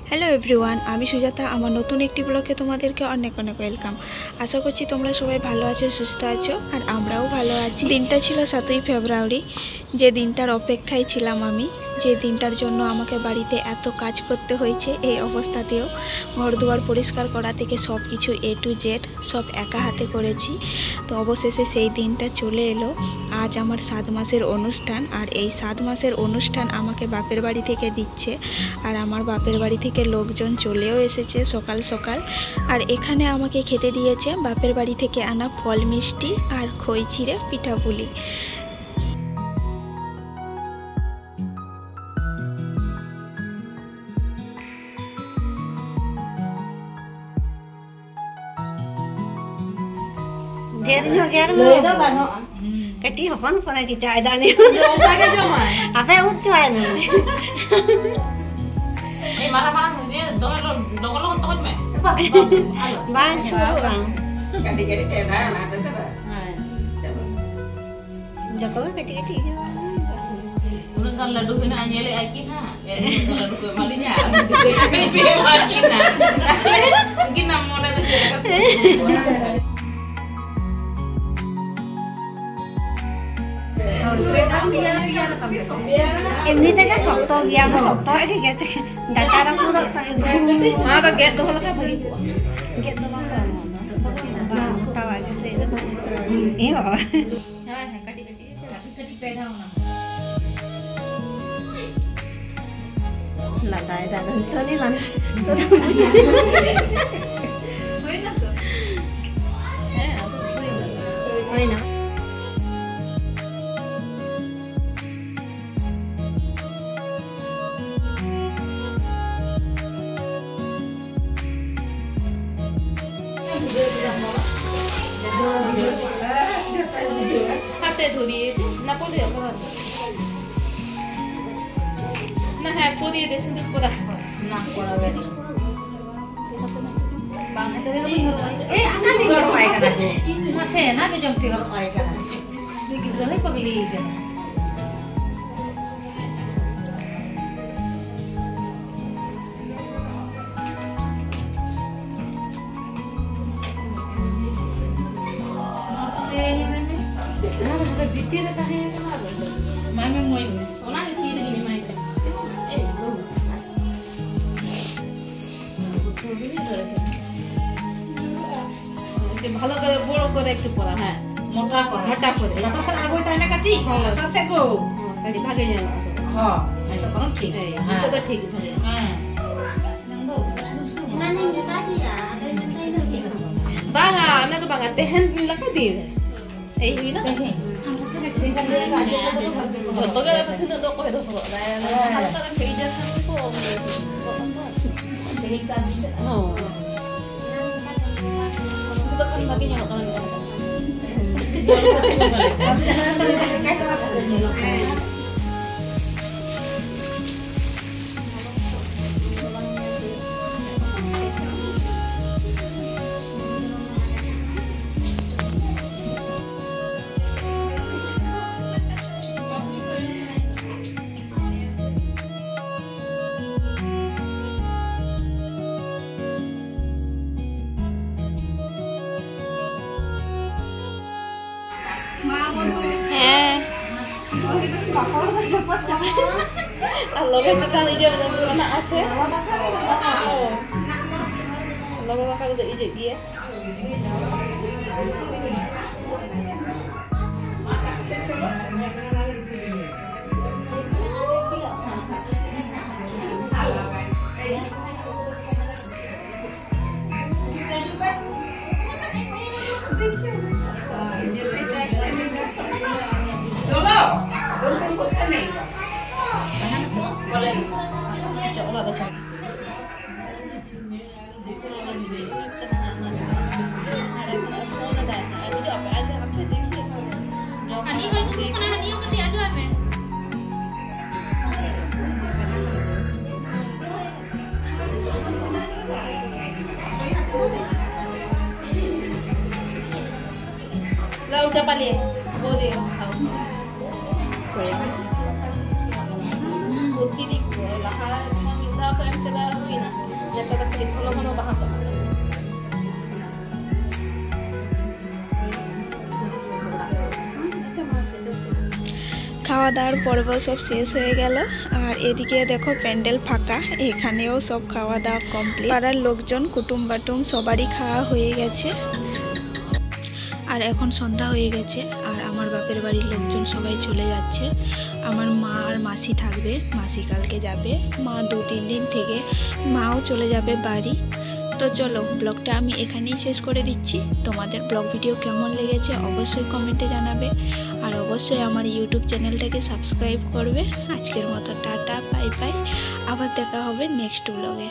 Hello everyone, আমি সুজাতা। আমার নতুন একটি ব্লগে তোমাদেরকে অনেক অনেক ওয়েলকাম। আশা করছি তোমরা সবাই ভালো আছো, সুস্থ আছো, আর আমরাও ভালো আছি। দিনটা ছিল 7ই ফেব্রুয়ারি, যে দিনটার অপেক্ষায় ছিলাম আমি, যে দিনটার জন্য আমাকে বাড়িতে এত কাজ করতে হয়েছে। এই অবস্থাতেও ঘরদুয়ার পরিষ্কার করা থেকে সব কিছু A to Z সব একা হাতে করেছি। তো অবশেষে সেই দিনটা চলে এলো। আজ আমার 7 মাসের অনুষ্ঠান, আর এই 7 মাসের অনুষ্ঠান আমাকে বাপের বাড়ি থেকে দিচ্ছে। আর আমার বাপের বাড়ি থেকে লোকজন চলেও এসেছে সকাল সকাল, আর এখানে আমাকে খেতে দিয়েছে বাপের বাড়ি থেকে আনা ফল মিষ্টি আর খই চিড়ে পিঠাপুলি। Kati hopon pala kita ada ni. Apa ucu ayam? Marah-marah ni, dongol tokot me. Bang curu bang. Kadi-kadi tiada ada tu. Jatuh kati-kati. Unang ladu kena anyele akin ha. Unang ladu ke malinya. Kena pilih akin ha. Mungkin namanya tu je. Ini tega sokto dia sokto ini gitu. Data orang tu tak tahu. Apa get tu kalau kau bagi? Get tu orang. Bang tahu aja sih itu. Iya. Kati-kati pedah mana? Lantai dah tu ni lantai. Oi na. Hati tu dia, nak pun dia apa? Nah, pun dia descend tu dah. Nak korang beri. Bang, anak ni korang ayah kan? Masih nak jom tiga korang ayah kan? Jadi kita ni pagli je. Bitir dah ni, mami moy. Orang ni tiada ni mai. ভালো করে বড় করে একটু পড়া, হ্যাঁ মোটা করে লতা সে আগো টাইমে কাটি লতা সে গো কাটি ভাগে যায়। হ্যাঁ এটা করো ঠিক। হ্যাঁ তো ঠিক ভাগে। হ্যাঁ নন্দো নানি মেটা দিয়া আগে মেটাই দাও কি বাঙা না তো বাঙা তেহেন লাগা দিয়ে এই হই না তেহেন Bagai apa tu nak kau itu kau? Kalau tak kerja kan kau sehingga oh. Kita kan baginya makan Allah kita hijau dan berwarna ase. Allah bakal udah hijau dia. Lau udah paling, boleh tahu. Bukti di, lah kalau kita akan kita যেটা খালি ঘন ঘন বাহাতে হবে। খাওয়া দাওয়ার পর্ব সব শেষ হয়ে গেল। আর এদিকে দেখো প্যান্ডেল ফাঁকা, এখানেও সব খাওয়া দাওয়া কমপ্লিট। পাড়ার লোকজন কুটুম বাটুম সবারই খাওয়া হয়ে গেছে। আর এখন সন্ধ্যা হয়ে গেছে আর আমার বাপের বাড়ির লোকজন সবাই চলে যাচ্ছে। আমার মা আর মাসি থাকবে, মাসি কালকে যাবে, মা 2-3 দিন থেকে মাও চলে যাবে বাড়ি। তো চলো ব্লগটা আমি এখানেই শেষ করে দিচ্ছি। তোমাদের ব্লগ ভিডিও কেমন লেগেছে অবশ্যই কমেন্টে জানাবে, আর অবশ্যই আমার ইউটিউব চ্যানেলটাকে সাবস্ক্রাইব করবে। আজকের মতো টাটা, বাই বাই, আবার দেখা হবে নেক্সট ব্লগে।